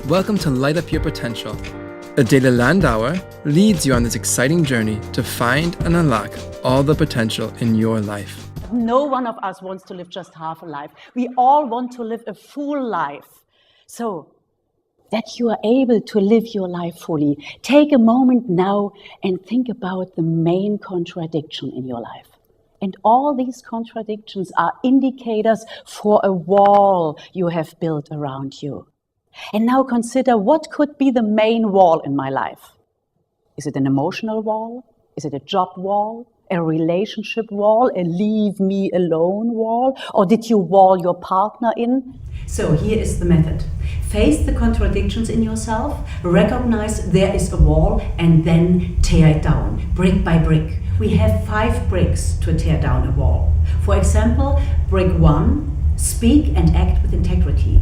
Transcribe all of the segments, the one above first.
Welcome to Light Up Your Potential. Adele Landauer leads you on this exciting journey to find and unlock all the potential in your life. No one of us wants to live just half a life. We all want to live a full life. So that you are able to live your life fully, take a moment now and think about the main contradiction in your life. And all these contradictions are indicators for a wall you have built around you. And now consider, what could be the main wall in my life? Is it an emotional wall? Is it a job wall? A relationship wall? A leave me alone wall? Or did you wall your partner in? So here is the method. Face the contradictions in yourself, recognize there is a wall, and then tear it down, brick by brick. We have 5 bricks to tear down a wall. For example, brick 1, speak and act with integrity.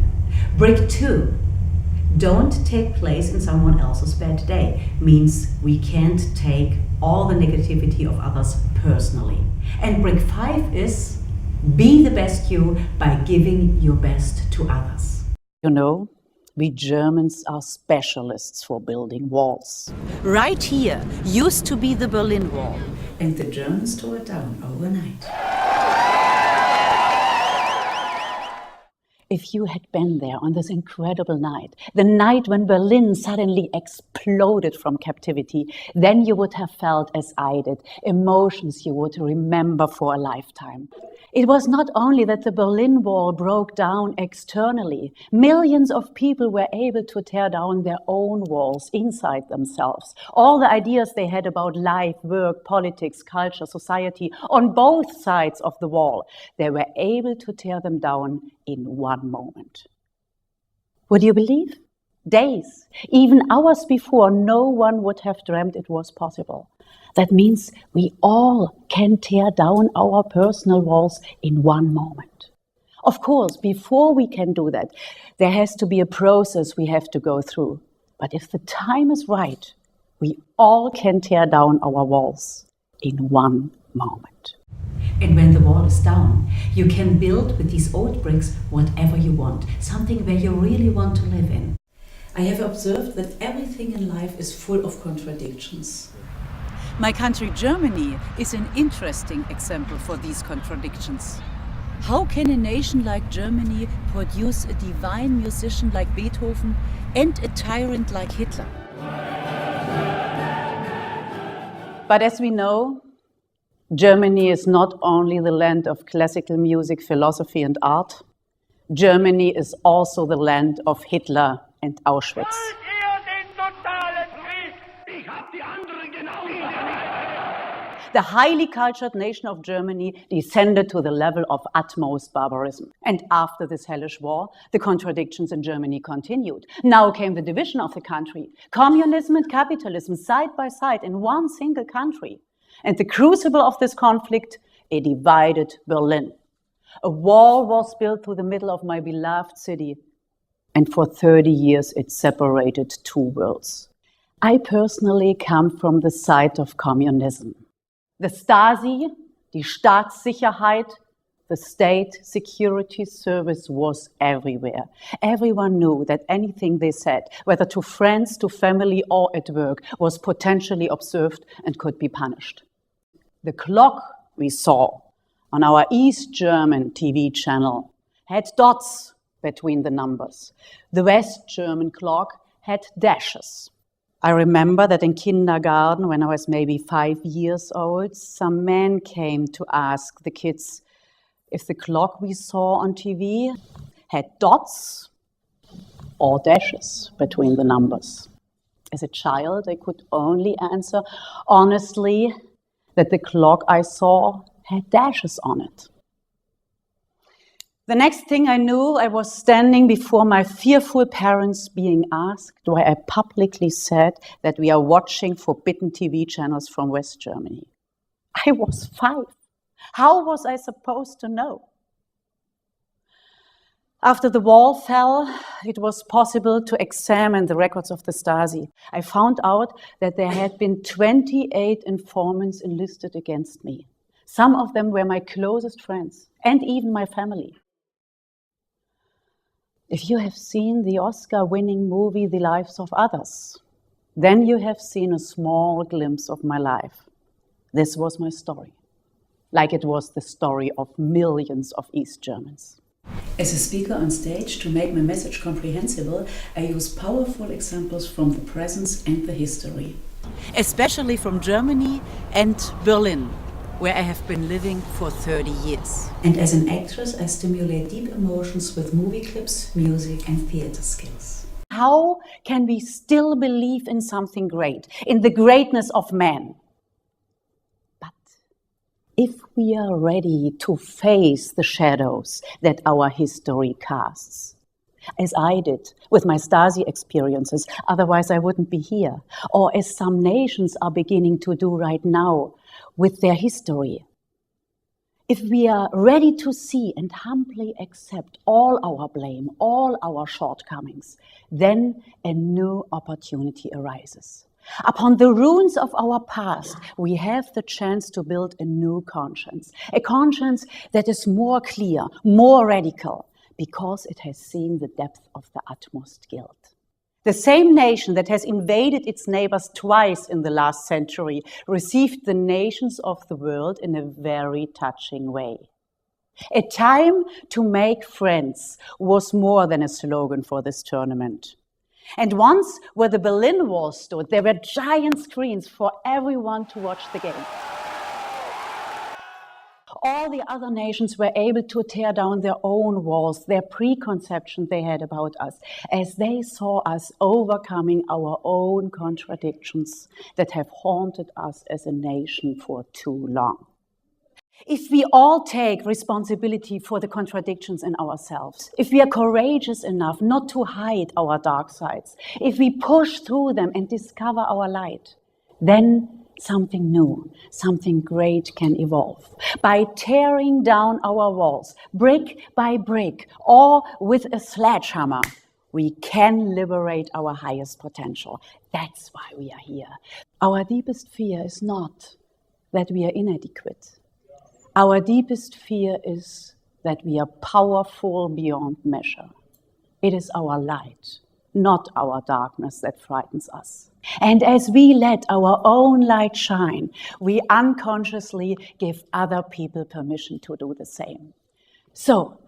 Brick 2, don't take place in someone else's bad day. Means we can't take all the negativity of others personally. And brick 5 is be the best you by giving your best to others. You know, we Germans are specialists for building walls. Right here used to be the Berlin Wall. And the Germans tore it down overnight. If you had been there on this incredible night, the night when Berlin suddenly exploded from captivity, then you would have felt as I did, emotions you would remember for a lifetime. It was not only that the Berlin Wall broke down externally. Millions of people were able to tear down their own walls inside themselves. All the ideas they had about life, work, politics, culture, society, on both sides of the wall, they were able to tear them down in one moment. Would you believe? Days, even hours before, no one would have dreamt it was possible. That means we all can tear down our personal walls in one moment. Of course, before we can do that, there has to be a process we have to go through. But if the time is right, we all can tear down our walls in one moment. And when the wall is down, you can build with these old bricks whatever you want, something where you really want to live in. I have observed that everything in life is full of contradictions. My country, Germany, is an interesting example for these contradictions. How can a nation like Germany produce a divine musician like Beethoven and a tyrant like Hitler? But as we know, Germany is not only the land of classical music, philosophy and art. Germany is also the land of Hitler and Auschwitz. The highly cultured nation of Germany descended to the level of utmost barbarism. And after this hellish war, the contradictions in Germany continued. Now came the division of the country. Communism and capitalism side by side in one single country. And the crucible of this conflict, a divided Berlin. A wall was built through the middle of my beloved city. And for 30 years, it separated 2 worlds. I personally come from the side of communism. The Stasi, die Staatssicherheit, the state security service was everywhere. Everyone knew that anything they said, whether to friends, to family, or at work, was potentially observed and could be punished. The clock we saw on our East German TV channel had dots between the numbers. The West German clock had dashes. I remember that in kindergarten, when I was maybe 5 years old, some man came to ask the kids if the clock we saw on TV had dots or dashes between the numbers. As a child, I could only answer honestly that the clock I saw had dashes on it. The next thing I knew, I was standing before my fearful parents being asked why I publicly said that we are watching forbidden TV channels from West Germany. I was 5. How was I supposed to know? After the wall fell, it was possible to examine the records of the Stasi. I found out that there had been 28 informants enlisted against me. Some of them were my closest friends and even my family. If you have seen the Oscar-winning movie The Lives of Others, then you have seen a small glimpse of my life. This was my story, like it was the story of millions of East Germans. As a speaker on stage, to make my message comprehensible, I use powerful examples from the present and the history. Especially from Germany and Berlin, where I have been living for 30 years. And as an actress, I stimulate deep emotions with movie clips, music and theater skills. How can we still believe in something great, in the greatness of man? But if we are ready to face the shadows that our history casts, as I did with my Stasi experiences, otherwise I wouldn't be here, or as some nations are beginning to do right now with their history. If we are ready to see and humbly accept all our blame, all our shortcomings, then a new opportunity arises. Upon the ruins of our past, we have the chance to build a new conscience, a conscience that is more clear, more radical, because it has seen the depth of the utmost guilt. The same nation that has invaded its neighbors twice in the last century received the nations of the world in a very touching way. A time to make friends was more than a slogan for this tournament. And once where the Berlin Wall stood, there were giant screens for everyone to watch the game. All the other nations were able to tear down their own walls, their preconceptions they had about us, as they saw us overcoming our own contradictions that have haunted us as a nation for too long. If we all take responsibility for the contradictions in ourselves, if we are courageous enough not to hide our dark sides, if we push through them and discover our light, then something new, something great can evolve. By tearing down our walls, brick by brick, or with a sledgehammer, we can liberate our highest potential. That's why we are here. Our deepest fear is not that we are inadequate. Our deepest fear is that we are powerful beyond measure. It is our light, not our darkness, that frightens us. And as we let our own light shine, we unconsciously give other people permission to do the same. So,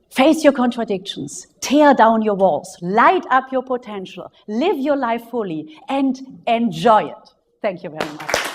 face your contradictions, tear down your walls, light up your potential, live your life fully, and enjoy it. Thank you very much.